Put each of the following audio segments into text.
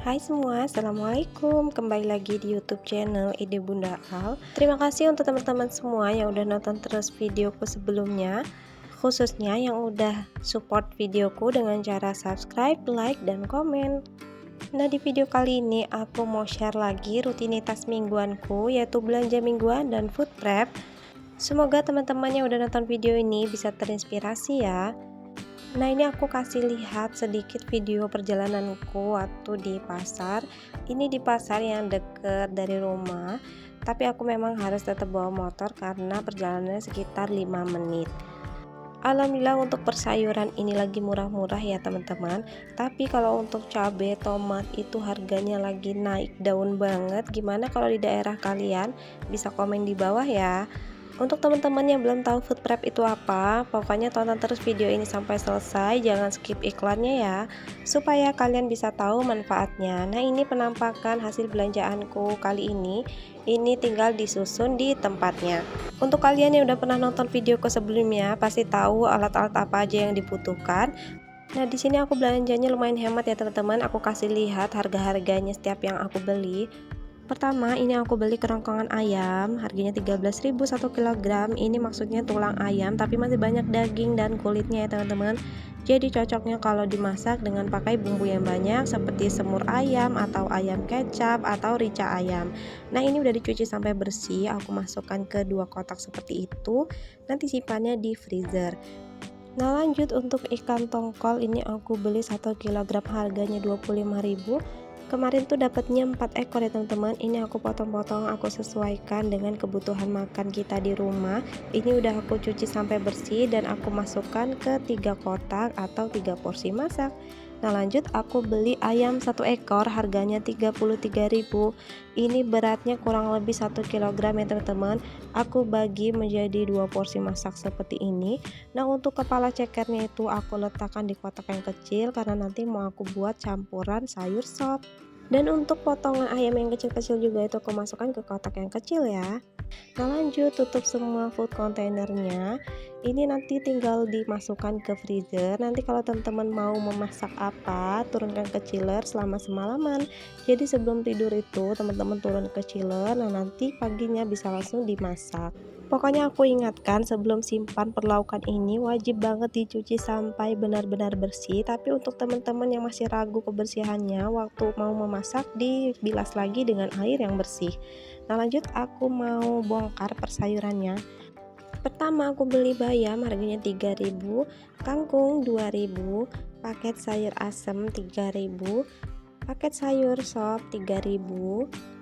Hai semua, Assalamualaikum. Kembali lagi di YouTube channel Ide Bunda Al. Terima kasih untuk teman-teman semua yang udah nonton terus videoku sebelumnya, khususnya yang udah support videoku dengan cara subscribe, like, dan komen. Nah, di video kali ini aku mau share lagi rutinitas mingguanku, yaitu belanja mingguan dan food prep. Semoga teman-teman yang udah nonton video ini bisa terinspirasi ya. Nah, ini aku kasih lihat sedikit video perjalananku waktu di pasar. Ini di pasar yang deket dari rumah, tapi aku memang harus tetap bawa motor karena perjalanannya sekitar 5 menit. Alhamdulillah untuk persayuran ini lagi murah-murah ya teman-teman. Tapi kalau untuk cabai, tomat itu harganya lagi naik daun banget. Gimana kalau di daerah kalian? Bisa komen di bawah ya. Untuk teman-teman yang belum tahu food prep itu apa, pokoknya tonton terus video ini sampai selesai, jangan skip iklannya ya, supaya kalian bisa tahu manfaatnya. Nah, ini penampakan hasil belanjaanku kali ini tinggal disusun di tempatnya. Untuk kalian yang udah pernah nonton videoku sebelumnya, pasti tahu alat-alat apa aja yang dibutuhkan. Nah, di sini aku belanjanya lumayan hemat ya teman-teman. Aku kasih lihat harga-harganya setiap yang aku beli. Pertama, ini aku beli kerongkongan ayam, harganya 13.000 1 kilogram. Ini maksudnya tulang ayam, tapi masih banyak daging dan kulitnya ya teman-teman. Jadi cocoknya kalau dimasak dengan pakai bumbu yang banyak seperti semur ayam atau ayam kecap atau rica ayam. Nah, ini udah dicuci sampai bersih, aku masukkan ke 2 kotak seperti itu. Nanti simpannya di freezer. Nah, lanjut untuk ikan tongkol ini aku beli 1 kilogram harganya 25.000. Kemarin tuh dapatnya 4 ekor ya teman-teman. Ini aku potong-potong, aku sesuaikan dengan kebutuhan makan kita di rumah. Ini udah aku cuci sampai bersih dan aku masukkan ke 3 kotak atau 3 porsi masak. Nah, lanjut aku beli ayam 1 ekor harganya 33.000. Ini beratnya kurang lebih 1 kilogram ya teman-teman. Aku bagi menjadi 2 porsi masak seperti ini. Nah, untuk kepala cekernya itu aku letakkan di kotak yang kecil karena nanti mau aku buat campuran sayur sop. Dan untuk potongan ayam yang kecil-kecil juga itu aku masukkan ke kotak yang kecil ya. Nah, lanjut tutup semua food containernya. Ini nanti tinggal dimasukkan ke freezer. Nanti kalau teman-teman mau memasak apa, turunkan ke chiller selama semalaman. Jadi sebelum tidur itu teman-teman turun ke chiller. Nah, nanti paginya bisa langsung dimasak. Pokoknya aku ingatkan sebelum simpan perlaukan ini wajib banget dicuci sampai benar-benar bersih. Tapi untuk teman-teman yang masih ragu kebersihannya, waktu mau memasak dibilas lagi dengan air yang bersih. Nah, lanjut aku mau bongkar persayurannya. Pertama aku beli bayam harganya 3.000, kangkung 2.000, paket sayur asem 3.000, paket sayur sop 3.000,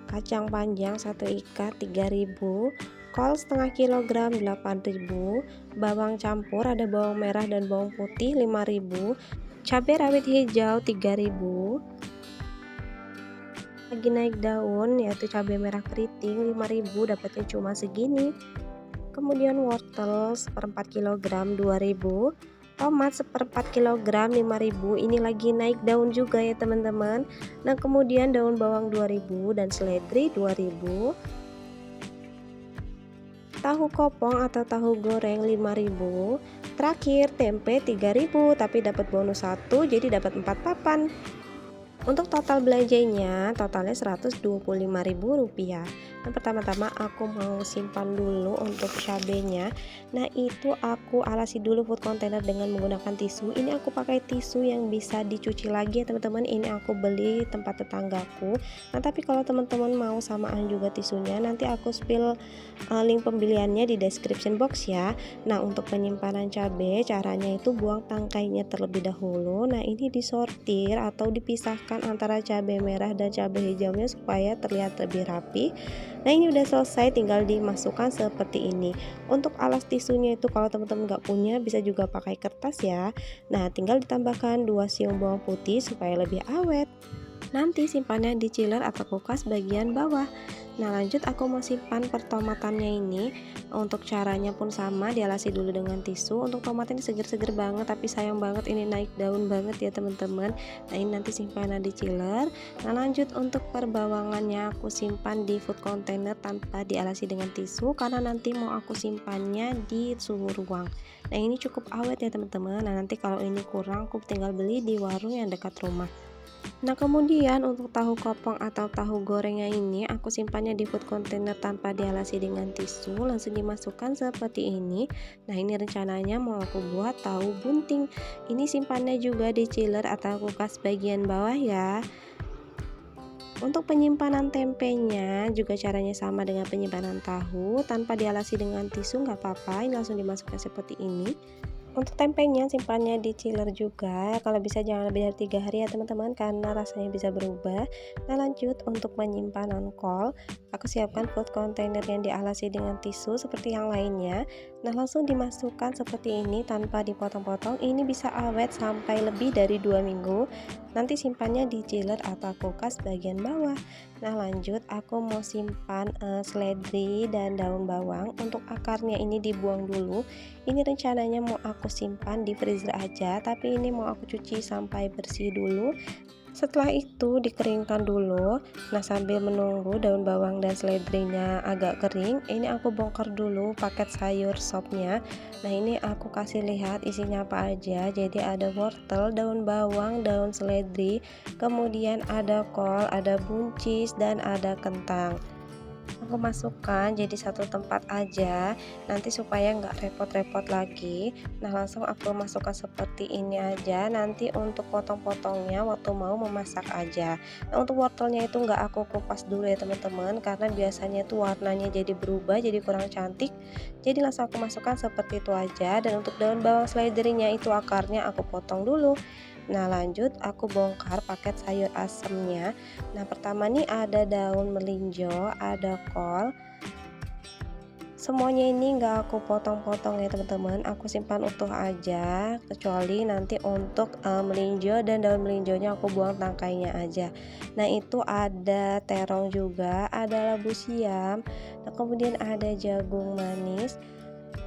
kacang panjang 1 ikat 3.000, kol setengah kilogram 8.000, bawang campur ada bawang merah dan bawang putih 5.000, cabai rawit hijau 3.000, lagi naik daun yaitu cabai merah keriting 5.000, dapatnya cuma segini. Kemudian wortel seperempat kilogram 2.000, tomat seperempat kilogram 5.000. Ini lagi naik daun juga ya teman-teman. Nah, kemudian daun bawang 2.000 dan seledri 2.000. Tahu kopong atau tahu goreng 5.000. Terakhir tempe 3.000 tapi dapat bonus 1 jadi dapat 4 papan. Untuk total belanjanya, totalnya Rp125.000. Nah, pertama-tama aku mau simpan dulu untuk cabenya. Nah, itu aku alasi dulu food container dengan menggunakan tisu. Ini aku pakai tisu yang bisa dicuci lagi ya teman-teman. Ini aku beli tempat tetanggaku. Nah, tapi kalau teman-teman mau samaan juga tisunya, nanti aku spill link pembeliannya di description box ya. Nah, untuk penyimpanan cabai, caranya itu buang tangkainya terlebih dahulu. Nah, ini disortir atau dipisahkan antara cabai merah dan cabai hijaunya supaya terlihat lebih rapi. Nah, ini udah selesai, tinggal dimasukkan seperti ini. Untuk alas tisunya itu kalau teman-teman nggak punya bisa juga pakai kertas ya. Nah, tinggal ditambahkan 2 siung bawang putih supaya lebih awet. Nanti simpannya di chiller atau kulkas bagian bawah. Nah, lanjut aku mau simpan pertomatannya ini. Untuk caranya pun sama, dialasi dulu dengan tisu. Untuk tomat ini seger-seger banget, tapi sayang banget ini naik daun banget ya teman-teman. Nah, ini nanti simpannya di chiller. Nah, lanjut untuk perbawangannya aku simpan di food container tanpa dialasi dengan tisu karena nanti mau aku simpannya di suhu ruang. Nah, ini cukup awet ya teman-teman. Nah, nanti kalau ini kurang aku tinggal beli di warung yang dekat rumah. Nah, kemudian untuk tahu kopong atau tahu gorengnya ini aku simpannya di food container tanpa dialasi dengan tisu, langsung dimasukkan seperti ini. Nah, ini rencananya mau aku buat tahu bunting. Ini simpannya juga di chiller atau kulkas bagian bawah ya. Untuk penyimpanan tempenya juga caranya sama dengan penyimpanan tahu, tanpa dialasi dengan tisu nggak apa-apa, ini langsung dimasukkan seperti ini. Untuk tempenya simpannya di chiller juga, kalau bisa jangan lebih dari 3 hari ya teman-teman, karena rasanya bisa berubah. Nah, lanjut untuk penyimpanan kol, aku siapkan food container yang dialasi dengan tisu seperti yang lainnya. Nah, langsung dimasukkan seperti ini tanpa dipotong-potong. Ini bisa awet sampai lebih dari 2 minggu. Nanti simpannya di chiller atau kulkas bagian bawah. Nah, lanjut aku mau simpan seledri dan daun bawang. Untuk akarnya ini dibuang dulu. Ini rencananya mau aku simpan di freezer aja, tapi ini mau aku cuci sampai bersih dulu. Setelah itu dikeringkan dulu. Nah, sambil menunggu daun bawang dan seledrinya agak kering, ini aku bongkar dulu paket sayur sopnya. Nah, ini aku kasih lihat isinya apa aja. Jadi ada wortel, daun bawang, daun seledri, kemudian ada kol, ada buncis, dan ada kentang. Aku masukkan jadi satu tempat aja, nanti supaya nggak repot-repot lagi. Nah, langsung aku masukkan seperti ini aja, nanti untuk potong-potongnya waktu mau memasak aja. Nah, untuk wortelnya itu nggak aku kupas dulu ya teman-teman, karena biasanya itu warnanya jadi berubah, jadi kurang cantik. Jadi langsung aku masukkan seperti itu aja. Dan untuk daun bawang seledrinya itu akarnya aku potong dulu. Nah, lanjut aku bongkar paket sayur asemnya. Nah, pertama nih ada daun melinjo, ada kol. Semuanya ini nggak aku potong-potong ya teman-teman, aku simpan utuh aja, kecuali nanti untuk melinjo dan daun melinjonya aku buang tangkainya aja. Nah, itu ada terong juga, ada labu siam, nah kemudian ada jagung manis.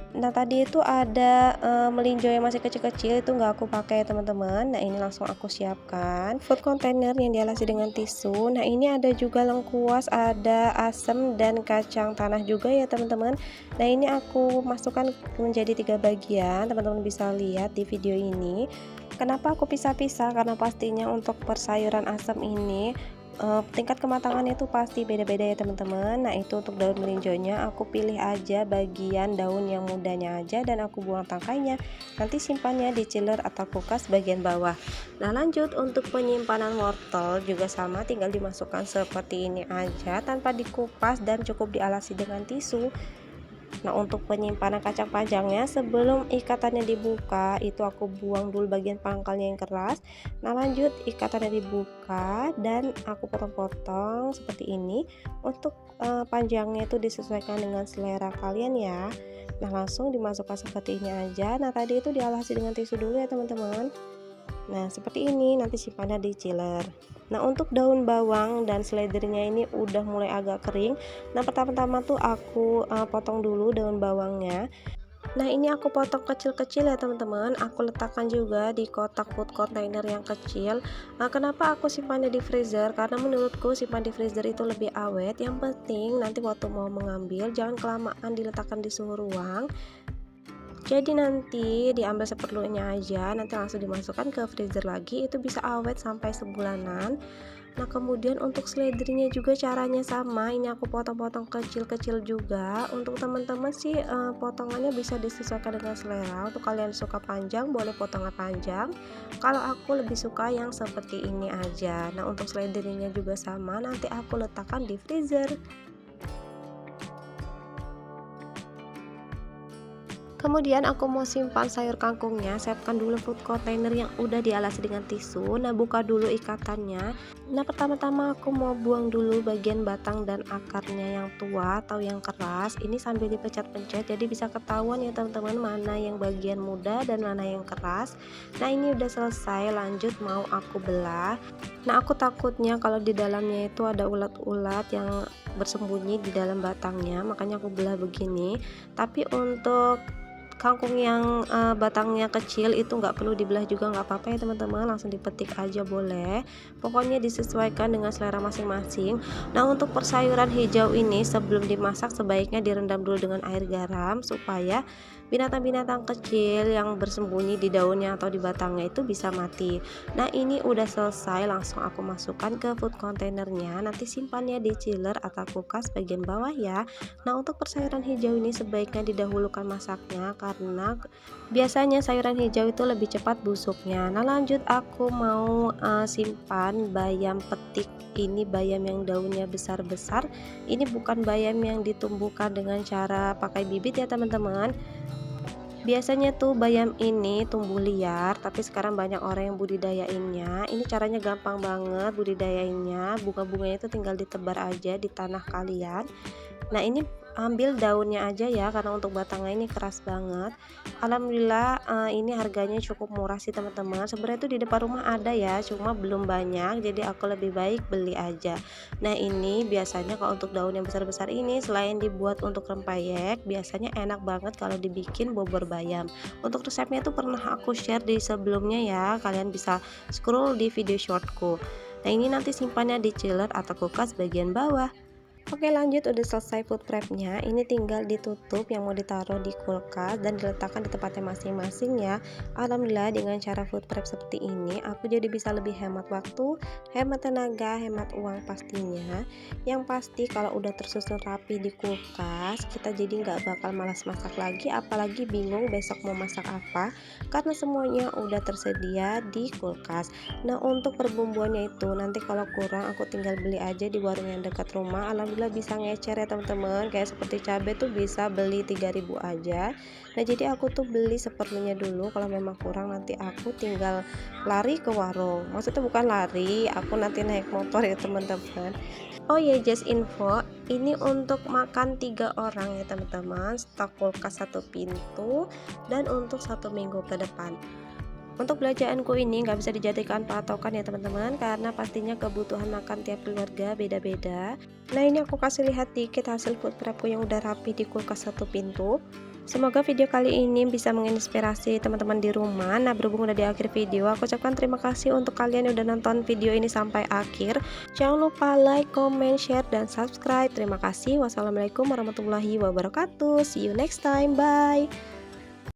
Nah, tadi itu ada melinjo yang masih kecil-kecil, itu nggak aku pakai ya teman-teman. Nah, ini langsung aku siapkan food container yang dialasi dengan tisu. Nah, ini ada juga lengkuas, ada asem dan kacang tanah juga ya teman-teman. Nah, ini aku masukkan menjadi 3 bagian, teman-teman bisa lihat di video ini. Kenapa aku pisah-pisah? Karena pastinya untuk persayuran asam ini tingkat kematangannya itu pasti beda-beda ya teman-teman. Nah, itu untuk daun melinjonya aku pilih aja bagian daun yang mudanya aja dan aku buang tangkainya. Nanti simpannya di chiller atau kulkas bagian bawah. Nah, lanjut untuk penyimpanan wortel juga sama, tinggal dimasukkan seperti ini aja tanpa dikupas dan cukup dialasi dengan tisu. Nah, untuk penyimpanan kacang panjangnya sebelum ikatannya dibuka itu aku buang dulu bagian pangkalnya yang keras. Nah, lanjut ikatannya dibuka dan aku potong-potong seperti ini. Untuk panjangnya itu disesuaikan dengan selera kalian ya. Nah, langsung dimasukkan seperti ini aja. Nah, tadi itu dialasi dengan tisu dulu ya teman-teman. Nah, seperti ini nanti simpannya di chiller. Nah, untuk daun bawang dan seledrinya ini udah mulai agak kering. Nah, pertama-tama tuh aku potong dulu daun bawangnya. Nah, ini aku potong kecil-kecil ya teman-teman. Aku letakkan juga di kotak food container yang kecil. Nah, kenapa aku simpannya di freezer? Karena menurutku simpan di freezer itu lebih awet. Yang penting nanti waktu mau mengambil jangan kelamaan diletakkan di suhu ruang. Jadi nanti diambil seperlunya aja, nanti langsung dimasukkan ke freezer lagi, itu bisa awet sampai sebulanan. Nah, kemudian untuk seledrinya juga caranya sama, ini aku potong-potong kecil-kecil juga. Untuk teman-teman sih potongannya bisa disesuaikan dengan selera. Untuk kalian suka panjang boleh potongan panjang, kalau aku lebih suka yang seperti ini aja. Nah, untuk seledrinya juga sama, nanti aku letakkan di freezer. Kemudian aku mau simpan sayur kangkungnya, siapkan dulu food container yang udah dialasi dengan tisu. Nah, buka dulu ikatannya. Nah, pertama-tama aku mau buang dulu bagian batang dan akarnya yang tua atau yang keras. Ini sambil dipencet-pencet jadi bisa ketahuan ya teman-teman mana yang bagian muda dan mana yang keras. Nah, ini udah selesai, lanjut mau aku belah. Nah, aku takutnya kalau di dalamnya itu ada ulat-ulat yang bersembunyi di dalam batangnya, makanya aku belah begini. Tapi untuk kangkung yang batangnya kecil itu nggak perlu dibelah juga nggak apa-apa ya teman-teman, langsung dipetik aja boleh. Pokoknya disesuaikan dengan selera masing-masing. Nah untuk sayuran hijau ini sebelum dimasak sebaiknya direndam dulu dengan air garam supaya binatang-binatang kecil yang bersembunyi di daunnya atau di batangnya itu bisa mati. Nah ini udah selesai, langsung aku masukkan ke food containernya, nanti simpannya di chiller atau kulkas bagian bawah ya. Nah untuk sayuran hijau ini sebaiknya didahulukan masaknya karena biasanya sayuran hijau itu lebih cepat busuknya. Nah lanjut aku mau simpan bayam petik. Ini bayam yang daunnya besar-besar, ini bukan bayam yang ditumbuhkan dengan cara pakai bibit ya teman-teman. Biasanya tuh bayam ini tumbuh liar, tapi sekarang banyak orang yang budidayainnya. Ini caranya gampang banget budidayainnya. Bunga-bunganya itu tinggal ditebar aja di tanah kalian. Nah ini ambil daunnya aja ya, karena untuk batangnya ini keras banget. Alhamdulillah ini harganya cukup murah sih teman-teman. Sebenarnya itu di depan rumah ada ya, cuma belum banyak, jadi aku lebih baik beli aja. Nah ini biasanya kalau untuk daun yang besar-besar ini selain dibuat untuk rempeyek, biasanya enak banget kalau dibikin bubur bayam. Untuk resepnya itu pernah aku share di sebelumnya ya, kalian bisa scroll di video shortku. Nah ini nanti simpannya di chiller atau kulkas bagian bawah. Oke lanjut, udah selesai food prepnya, ini tinggal ditutup yang mau ditaruh di kulkas dan diletakkan di tempatnya masing-masing ya. Alhamdulillah dengan cara food prep seperti ini aku jadi bisa lebih hemat waktu, hemat tenaga, hemat uang pastinya. Yang pasti kalau udah tersusun rapi di kulkas, kita jadi nggak bakal malas masak lagi, apalagi bingung besok mau masak apa karena semuanya udah tersedia di kulkas. Nah untuk perbumbuannya itu nanti kalau kurang aku tinggal beli aja di warung yang dekat rumah. Alhamdulillah bisa ngecer ya teman-teman, kayak seperti cabai tuh bisa beli 3.000 aja. Nah jadi aku tuh beli seperlunya dulu, kalau memang kurang nanti aku tinggal lari ke warung. Maksudnya bukan lari, aku nanti naik motor ya teman-teman. Oh ya, just info, ini untuk makan 3 orang ya teman-teman, stok kulkas 1 pintu dan untuk 1 minggu ke depan. Untuk belanjaanku ini nggak bisa dijadikan patokan ya teman-teman, karena pastinya kebutuhan makan tiap keluarga beda-beda. Nah ini aku kasih lihat dikit hasil food prepku yang udah rapi di kulkas 1 pintu. Semoga video kali ini bisa menginspirasi teman-teman di rumah. Nah berhubung udah di akhir video, aku ucapkan terima kasih untuk kalian yang udah nonton video ini sampai akhir. Jangan lupa like, comment, share, dan subscribe. Terima kasih. Wassalamualaikum warahmatullahi wabarakatuh. See you next time. Bye.